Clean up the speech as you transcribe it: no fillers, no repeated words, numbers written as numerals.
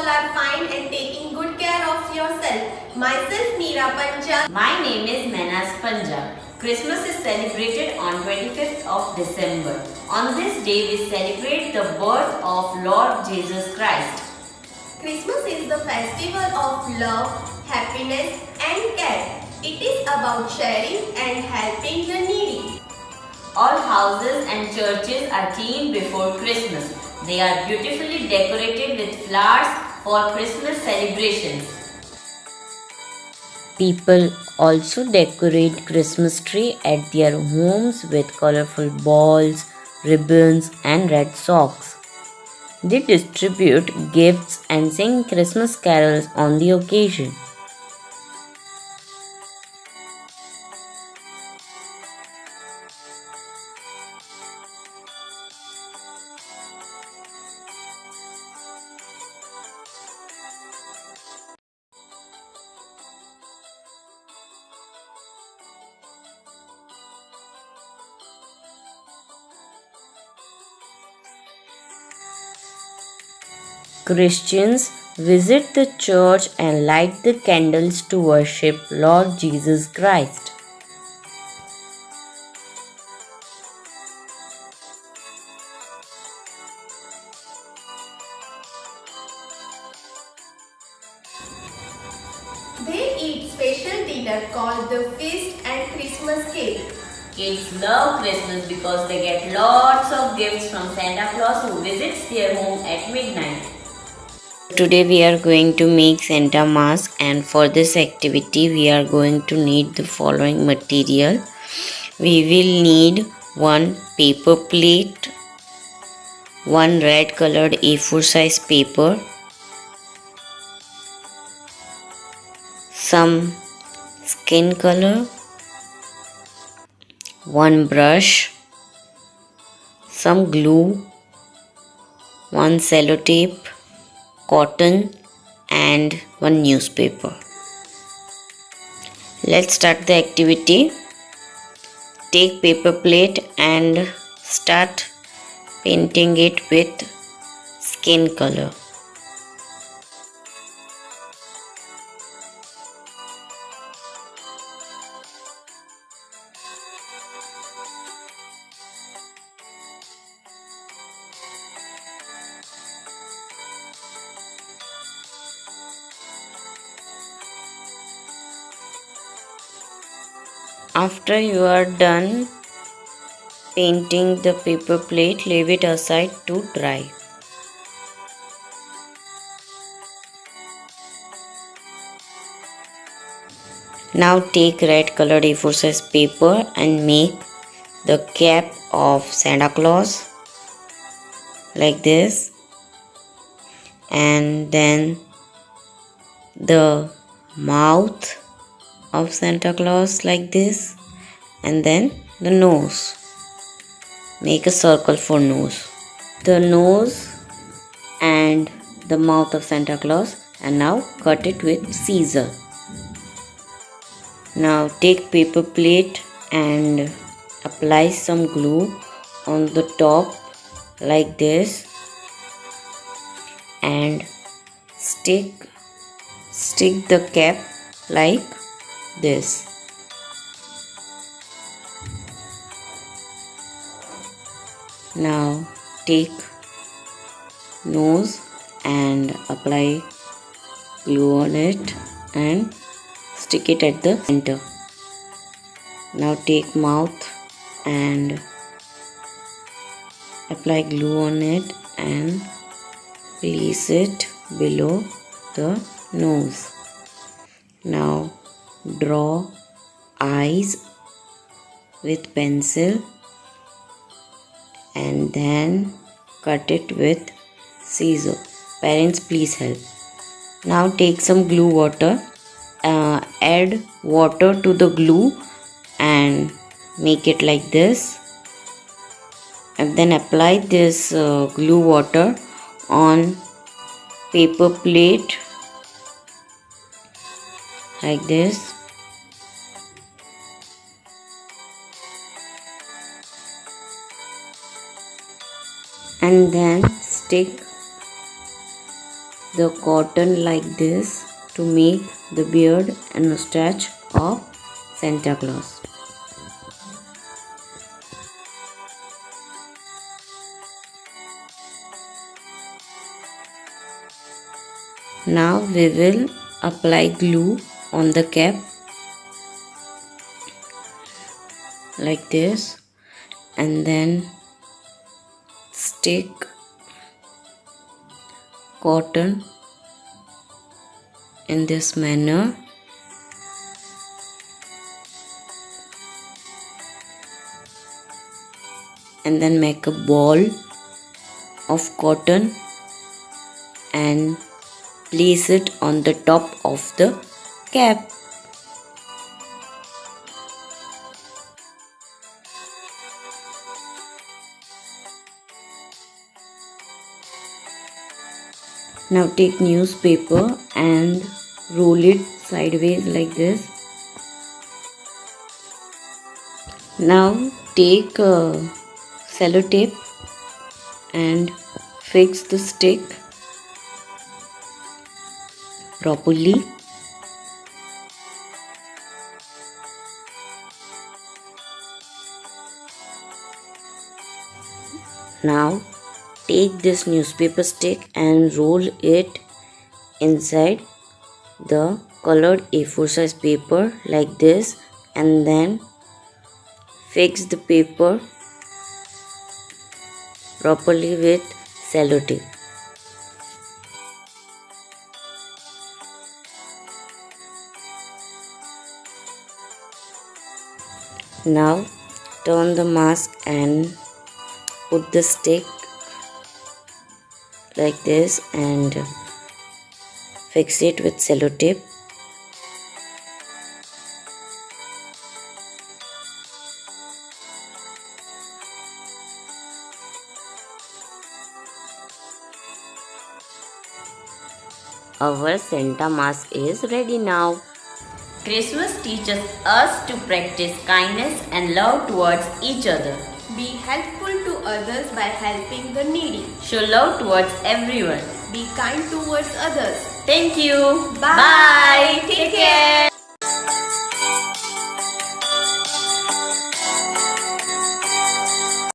all are fine and taking good care of yourself. Myself Meera Panjab. My name is Mehta Punjab. Christmas is celebrated on 25th of December. On this day we celebrate the birth of Lord Jesus Christ. Christmas is the festival of love, happiness and care. It is about sharing and helping the needy. All houses and churches are cleaned before Christmas. They are beautifully decorated with flowers for Christmas celebrations. People also decorate Christmas tree at their homes with colorful balls, ribbons and red socks. They distribute gifts and sing Christmas carols on the occasion. Christians visit the church and light the candles to worship Lord Jesus Christ. They eat special dinner called the feast and Christmas cake. Kids love Christmas because they get lots of gifts from Santa Claus who visits their home at midnight. Today we are going to make Santa mask, and for this activity we are going to need the following material. We will need one paper plate, one red colored A4 size paper, some skin color, one brush, some glue, one sellotape, cotton and one newspaper. Let's start the activity. Take paper plate and start painting it with skin color. After you are done painting the paper plate, leave it aside to dry. Now take red colored A4 size paper and make the cap of Santa Claus like this, and then the mouth of Santa Claus like this, and then the nose. Make a circle for nose. The nose and the mouth of Santa Claus, and now cut it with scissor. Now take paper plate and apply some glue on the top like this, and stick the cap like this. Now take nose and apply glue on it and stick it at the center. Now take mouth and apply glue on it and place it below the nose. Now draw eyes with pencil and then cut it with scissor. Parents, please help. Now take some glue water, add water to the glue and make it like this, and then apply this glue water on paper plate like this, and then stick the cotton like this to make the beard and mustache of Santa Claus. Now we will apply glue on the cap like this, and then stick cotton in this manner, and then make a ball of cotton and place it on the top of the cap. Now take newspaper and roll it sideways like this. Now take sellotape and fix the stick properly. Now take this newspaper stick and roll it inside the colored A4 size paper like this, and then fix the paper properly with sellotape. Now turn the mask and put the stick like this and fix it with sellotape. Our Santa mask is ready now. Christmas teaches us to practice kindness and love towards each other. Be helpful to others by helping the needy. Show love towards everyone. Be kind towards others. Thank you. Bye. Take care.